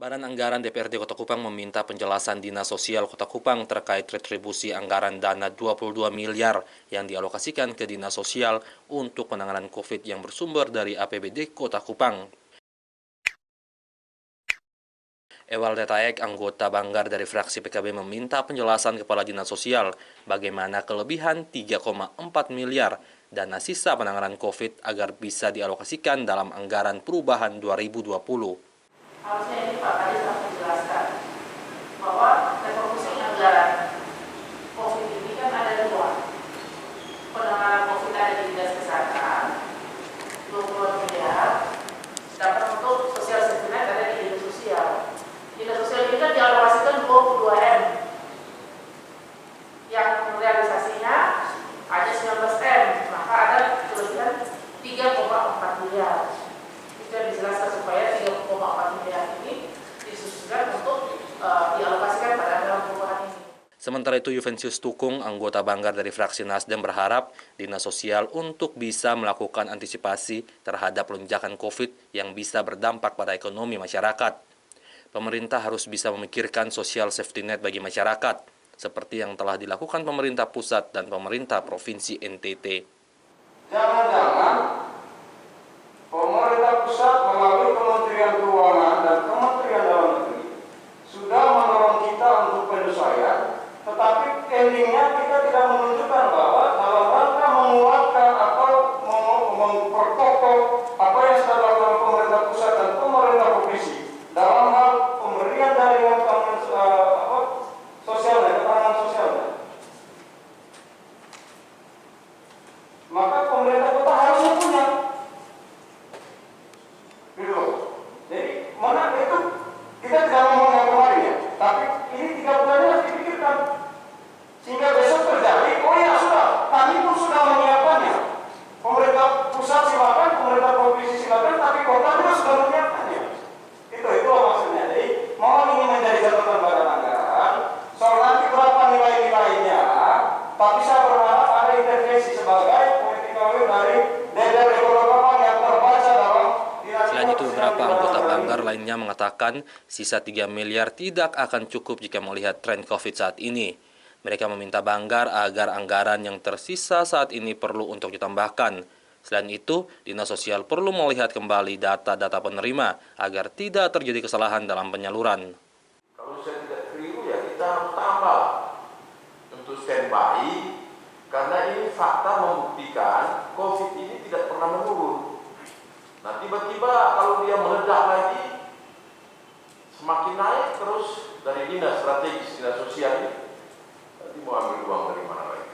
Badan Anggaran DPRD Kota Kupang meminta penjelasan Dinas Sosial Kota Kupang terkait retribusi anggaran dana 22 miliar yang dialokasikan ke Dinas Sosial untuk penanganan COVID yang bersumber dari APBD Kota Kupang. Ewalda Taek, anggota Banggar dari fraksi PKB meminta penjelasan Kepala Dinas Sosial bagaimana kelebihan 3,4 miliar dana sisa penanganan COVID agar bisa dialokasikan dalam anggaran perubahan 2020. Harusnya ini Pak tadi sudah menjelaskan bahwa refocusing anggaran COVID ini kan ada dua. Penanganan COVID ada di Dinas Kesehatan 22 miliar, sedangkan untuk sosial safety net ada di Dinas Sosial. Dinas Sosial ini kan dialokasikan 22 M, yang realisasinya ada 19 M, maka ada kelebihan 3,4 miliar. Itu yang dijelaskan supaya 3,4 miliar ini disusunkan untuk dialokasikan pada anggaran perubahan ini. Sementara itu, Juventus Tukung, anggota Banggar dari fraksi Nasdem berharap Dinas Sosial untuk bisa melakukan antisipasi terhadap lonjakan COVID yang bisa berdampak pada ekonomi masyarakat. Pemerintah harus bisa memikirkan social safety net bagi masyarakat, seperti yang telah dilakukan pemerintah pusat dan pemerintah Provinsi NTT. Jangan-jangan pemerintah pusat melalui Kementerian Keuangan dan Kementerian Dalam Negeri sudah mendorong kita untuk penyesuaian, tetapi endingnya kita tidak menunjukkan bahwa dalam rangka menguatkan atau memperkokoh apa yang sudah dilakukan pemerintah pusat dan pemerintah provinsi dalam hal pemberian jaringan sosialnya, ketahanan sosialnya. Maka pemerintah kota harusnya punya. Gitu loh. Jadi mana itu kita tidak ngomong yang kemarin ya, tapi ini 3 bulan harus dipikirkan. Sehingga besok terjadi, oh ya sudah, kami pun sudah menyiapkannya. Pemerintah pusat silakan, pemerintah provinsi silakan, tapi kota juga sudah menyiapkannya. Itu maksudnya. Jadi mohon ini menjadi catatan badan anggaran. Soal nanti berapa nilai-nilainya, tapi saya berharap ada intervensi sebagai political will dari DPR Kota yang terbaca dalam. Selain itu, beberapa anggota Banggar lainnya mengatakan sisa 3 miliar tidak akan cukup jika melihat tren COVID saat ini. Mereka meminta Banggar agar anggaran yang tersisa saat ini perlu untuk ditambahkan. Selain itu, Dinas Sosial perlu melihat kembali data-data penerima agar tidak terjadi kesalahan dalam penyaluran. Kalau saya tidak keliru ya kita harus tambah untuk standby, karena ini fakta membuktikan COVID ini tidak pernah menurun. Nah tiba-tiba kalau dia meledak lagi, semakin naik terus dari dinas strategis, dinas sosial ini, nanti mau ambil uang dari mana lagi?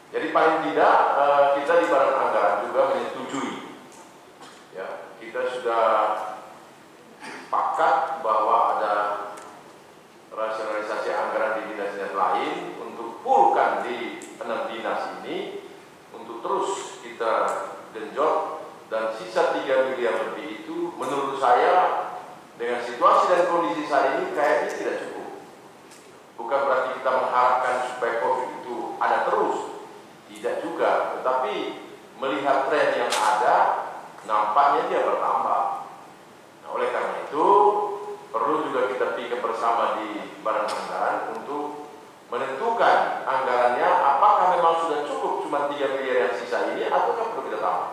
Jadi paling tidak kita di badan anggaran juga menyetujui, ya kita sudah sepakat bahwa ada rasionalisasi anggaran di dinas-dinas lain untuk pulkan di 6 dinas ini untuk terus kita genjot. Dan sisa 3 miliar lebih itu menurut saya dengan situasi dan kondisi saat ini kayaknya tidak cukup. Bukan berarti kita mengharapkan supaya COVID itu ada terus, tidak juga. Tetapi melihat tren yang ada, nampaknya dia bertambah. Nah, oleh karena itu perlu juga kita pikir bersama di badan anggaran untuk menentukan anggarannya apakah memang sudah cukup cuma 3 miliar yang sisa ini ataukah perlu kita tambah.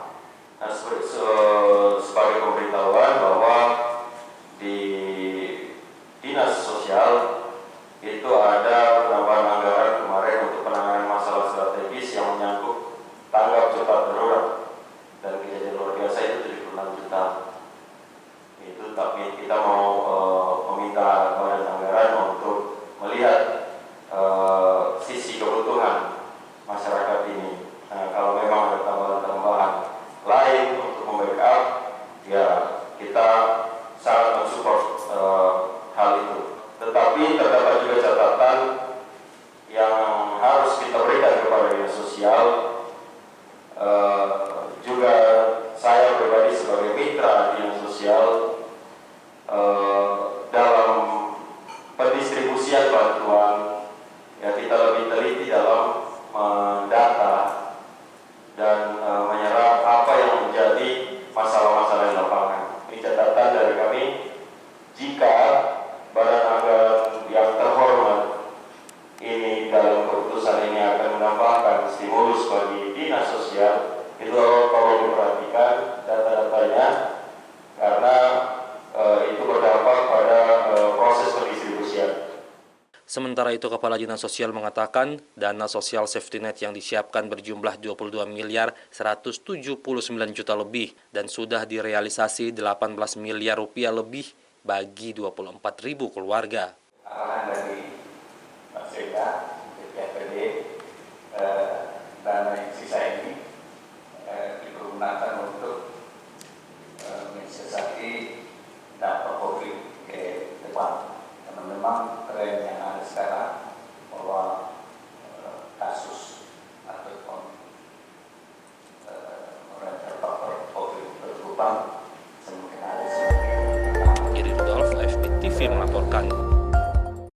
Nah, sebagai pemberitahuan bahwa di Dinas Sosial itu ada penambahan anggaran kemarin untuk penanganan masalah strategis yang menyangkut tanggap cepat darurat dan kejadian luar biasa itu 76 juta. Itu tapi kita mau Sementara itu, Kepala Dinas Sosial mengatakan dana sosial safety net yang disiapkan berjumlah 22 miliar 179 juta lebih dan sudah direalisasi 18 miliar rupiah lebih bagi 24.000 keluarga. Arahan dari Pak Sekda, BPD, dana yang sisa ini dipergunakan untuk mensiasati dampak COVID ke depan. Karena memang tren yang ada sekarang bahwa kasus ataupun orang terpapar COVID berubah semakin hari semakin bertambah. Iri Rudolf, AFP TV melaporkan.